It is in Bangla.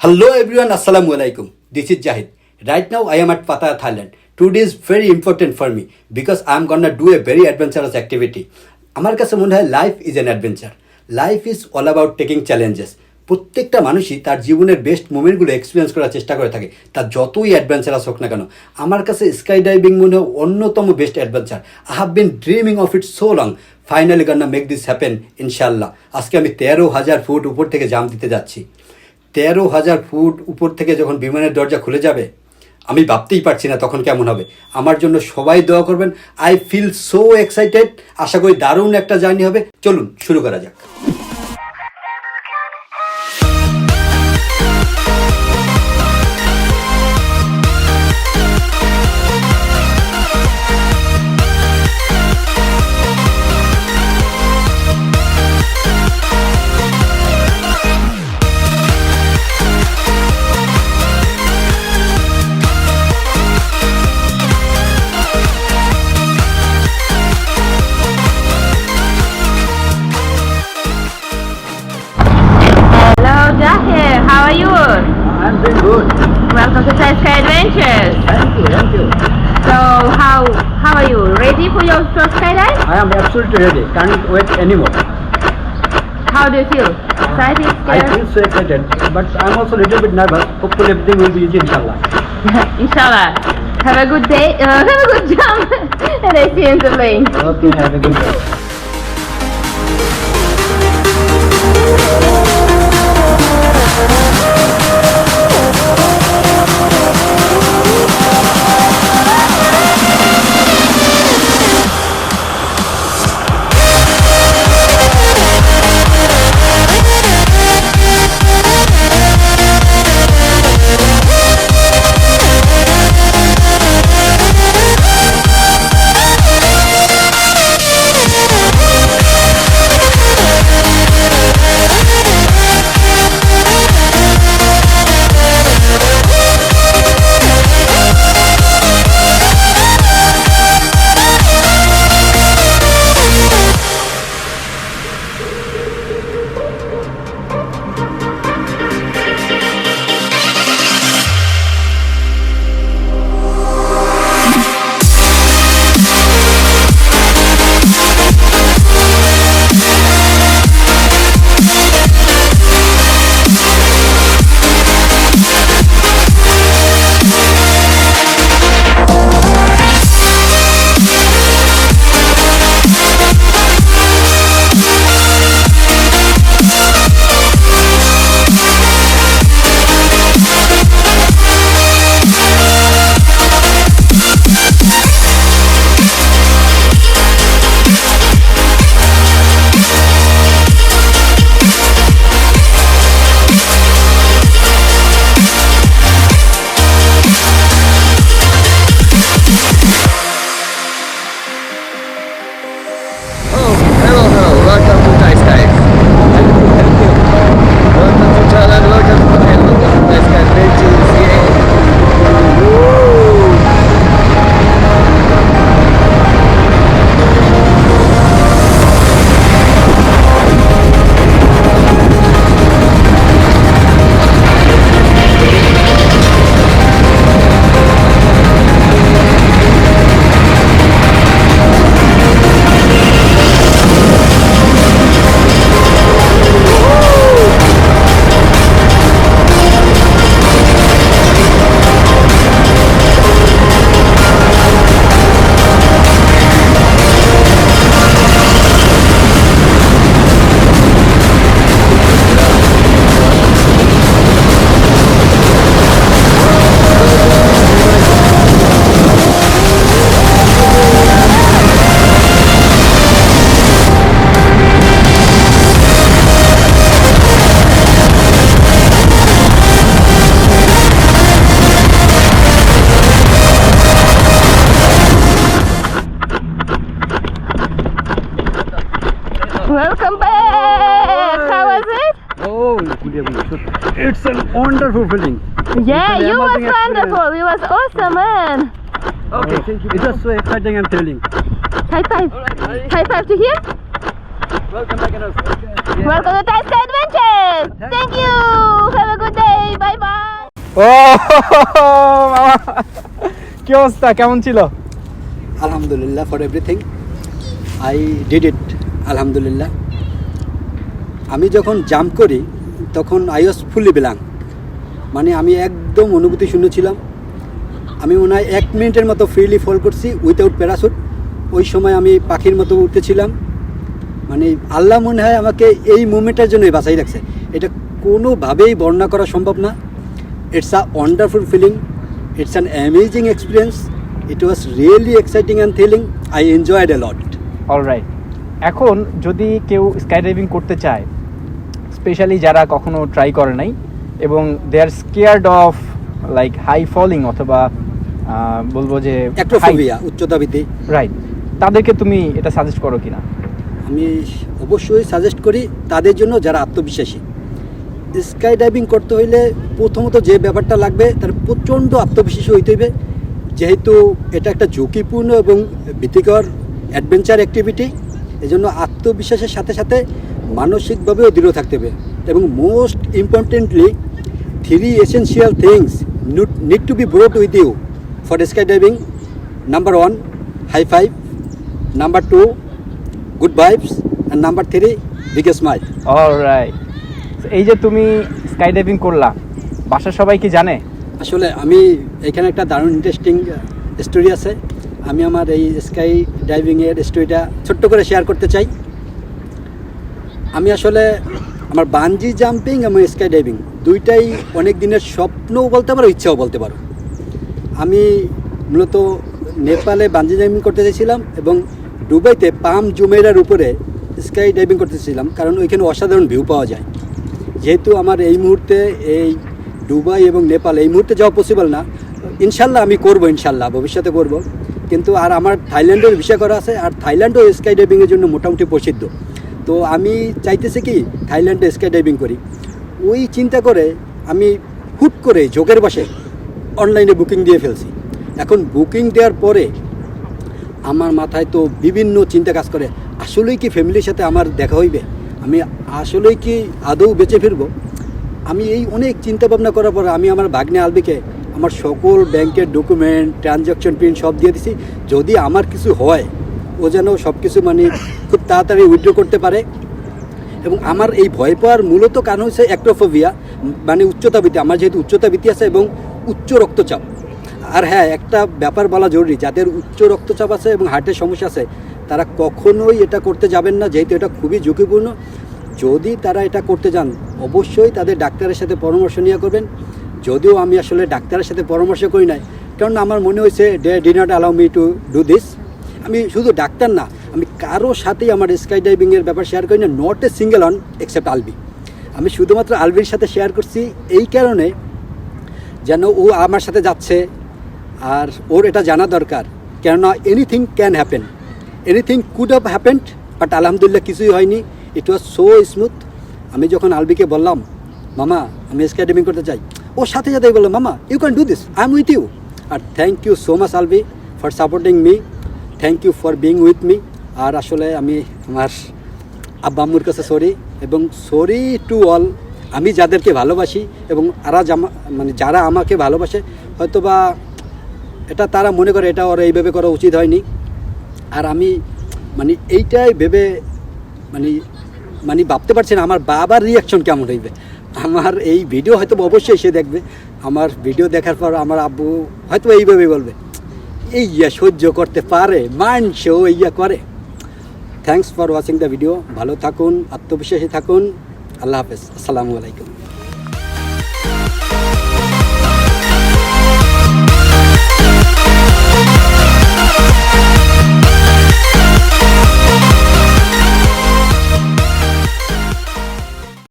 Hello everyone, Assalamu alaikum. This is Jahid. Right now I am at Pattaya, Thailand. Today is very important for me because I am gonna do a very adventurous activity. আমার কাছে মনে হয় life is an adventure. Life is all about taking challenges. প্রত্যেকটা মানুষই তার জীবনের বেস্ট মোমেন্টগুলো এক্সপিরিয়েন্স করার চেষ্টা করে থাকে, তার যতই অ্যাডভেঞ্চারাস হোক না কেন। আমার কাছে স্কাই ডাইভিং মনে হয় অন্যতম best adventure. I have been dreaming of it so long. Finally gonna make this happen ইনশাল্লাহ। আজকে আমি 13,000 ফুট উপর থেকে জাম্প দিতে যাচ্ছি। 13,000 ফুট উপর থেকে যখন বিমানের দরজা খুলে যাবে, আমি ভাবতেই পারছি না তখন কেমন হবে। আমার জন্য সবাই দোয়া করবেন। I feel so excited. আশা করি দারুণ একটা জার্নি হবে। চলুন শুরু করা যাক। Jahir, how are you? I'm doing good. Welcome to Thai Sky Adventures. Thank you. So, how are you? Ready for your first skydive? I am absolutely ready. Can't wait anymore. How do you feel? Excited, I scared? feel so excited, but I'm also a little bit nervous. Hopefully everything will be easy, inshallah. Inshallah. Have a good day. Have a good jump. And I see you in the plane. Okay, have a good day. Welcome back. How was it? Oh, it's a wonderful feeling. Yeah, It's an you was amazing experience. wonderful. You was awesome, man. Okay, thank you. It was so exciting and thrilling. High five. High five to here. Welcome back, Anas. Welcome to Thai Sky Adventures. Success! Thank you! Have a good day! Bye bye! ও মামা, কি অবস্থা, কেমন ছিল? আলহামদুলিল্লাহ for everything, I did it, আলহামদুলিল্লাহ। আমি যখন জাম্প করি তখন আই ওয়াজ ফুলি ব্ল্যাঙ্ক, মানে আমি একদম অনুভূতি শূন্য ছিলাম। আমি মনে হয় 1 মিনিটের মতো ফ্রিলি ফল করছি উইথাউট প্যারাশুট। ওই সময় আমি পাখির মতো উঠতেছিলাম, মানে আল্লাহ মনে হয় আমাকে এই মুমেন্টের জন্যই বাঁচাই রাখছে। এটা কোনোভাবেই বর্ণনা করা সম্ভব না। It's a wonderful feeling, it's an amazing experience, it was really exciting and thrilling, I enjoyed a lot. Alright, এখন যদি কেউ স্কাই ডাইভিং করতে চায়, স্পেশালি যারা কখনো ট্রাই করে নাই এবং they are scared of like high falling অথবা বলবো যে অ্যাক্রোফোবিয়া, উচ্চতা ভীতি, রাইট, তাদেরকে তুমি এটা সাজেস্ট করো কিনা? আমি অবশ্যই সাজেস্ট করি তাদের জন্য যারা আত্মবিশ্বাসী। স্কাই ডাইভিং করতে হইলে প্রথমত যে ব্যাপারটা লাগবে তার প্রচণ্ড আত্মবিশ্বাসী হইতে হইবে, যেহেতু এটা একটা ঝুঁকিপূর্ণ এবং ভীতিকর অ্যাডভেঞ্চার অ্যাক্টিভিটি। এজন্য আত্মবিশ্বাসের সাথে সাথে মানসিকভাবেও দৃঢ় থাকতে হবে। এবং most importantly 3 essential things need to be brought with you for sky diving. Number 1, high five. Number 2, good vibes. And number 3, big smile. Alright, এই যে তুমি স্কাই ডাইভিং করলা, বাসার সবাই কি জানে? আসলে আমি এখানে একটা দারুণ ইন্টারেস্টিং স্টোরি আছে। আমি আমার এই স্কাই ডাইভিংয়ের স্টোরিটা ছোট্ট করে শেয়ার করতে চাই। আমি আসলে আমার বানজি জাম্পিং এবং স্কাই ডাইভিং দুইটাই অনেক দিনের স্বপ্নও বলতে পারো, ইচ্ছাও বলতে পারো। আমি মূলত নেপালে বানজি জাম্পিং করতে চাইছিলাম এবং দুবাইতে পাম জুমেরার উপরে স্কাই ডাইভিং করতে চাইছিলাম, কারণ ওইখানে অসাধারণ ভিউ পাওয়া যায়। যেহেতু আমার এই মুহূর্তে এই দুবাই এবং নেপাল এই মুহূর্তে যাওয়া পসিবল না, ইনশাল্লাহ আমি করবো, ইনশাল্লাহ ভবিষ্যতে করব। কিন্তু আর আমার থাইল্যান্ডের ভিসা করা আছে, আর থাইল্যান্ডও স্কাই ডাইভিংয়ের জন্য মোটামুটি প্রসিদ্ধ। তো আমি চাইতেছি কি থাইল্যান্ডে স্কাই ডাইভিং করি। ওই চিন্তা করে আমি হুট করে যোগের বসে অনলাইনে বুকিং দিয়ে ফেলছি। এখন বুকিং দেওয়ার পরে আমার মাথায় তো বিভিন্ন চিন্তা কাজ করে, আসলেই কি ফ্যামিলির সাথে আমার দেখা হইবে, আমি আসলেই কি আদৌ বেঁচে ফিরবো। আমি এই অনেক চিন্তা ভাবনা করার পর আমি আমার ভাগ্নে আলবিকে আমার সকল ব্যাংকের ডকুমেন্ট, ট্রানজ্যাকশন প্রিন্ট সব দিয়ে দিছি, যদি আমার কিছু হয় ও যেন সব কিছু মানে খুব তাড়াতাড়ি উইথড্র করতে পারে। এবং আমার এই ভয় পাওয়ার মূলত কারণ হচ্ছে অ্যাক্রোফোবিয়া, মানে উচ্চতা ভীতি। আমার যেহেতু উচ্চতা ভীতি আছে এবং উচ্চ রক্তচাপ। আর হ্যাঁ, একটা ব্যাপার বলা জরুরি, যাদের উচ্চ রক্তচাপ আছে এবং হার্টের সমস্যা আছে তারা কখনোই এটা করতে যাবেন না, যেহেতু এটা খুবই ঝুঁকিপূর্ণ। যদি তারা এটা করতে যান অবশ্যই তাদের ডাক্তারের সাথে পরামর্শ নিয়ে করবেন। যদিও আমি আসলে ডাক্তারের সাথে পরামর্শ করি নাই, কারণ আমার মনে হয়েছে they did not allow me to do this. আমি শুধু ডাক্তার না, আমি কারো সাথেই আমার স্কাই ডাইভিংয়ের ব্যাপার শেয়ার করি না, not a single on except Albi. আমি শুধুমাত্র আলবির সাথে শেয়ার করছি এই কারণে যেন ও আমার সাথে যাচ্ছে আর ওর এটা জানা দরকার, কেননা anything can happen, anything could have happened, but আলহামদুলিল্লাহ কিছুই হয়নি। ইট ওয়াজ সো স্মুথ। আমি যখন আলবিকে বললাম মামা আমি স্কাই ডাইভিং করতে চাই, ওর সাথে সাথেই বললাম মামা you can do this, I am with you. আর thank you so much Albi for supporting me, thank you for being with me. আর আসলে আমি আমার আব্বা আম্মুর কাছে সরি, এবং সরি টু অল, আমি যাদেরকে ভালোবাসি এবং মানে যারা আমাকে ভালোবাসে হয়তোবা এটা তারা মনে করে এটা ওরা এইভাবে করা উচিত হয়নি। আর আমি মানে এইটাই ভেবে মানে ভাবতে পারছি না আমার বাবার রিয়াকশন কেমন হইবে। আমার এই ভিডিও হয়তো অবশ্যই সে দেখবে, আমার ভিডিও দেখার পর আমার আব্বু হয়তো এইভাবে বলবে এই সহ্য করতে পারে, মানছেও ইয়া করে। Thanks for watching the video. ভালো থাকুন, আত্মবিশ্বাসী থাকুন। আল্লাহ হাফেজ, আসসালামু আলাইকুম।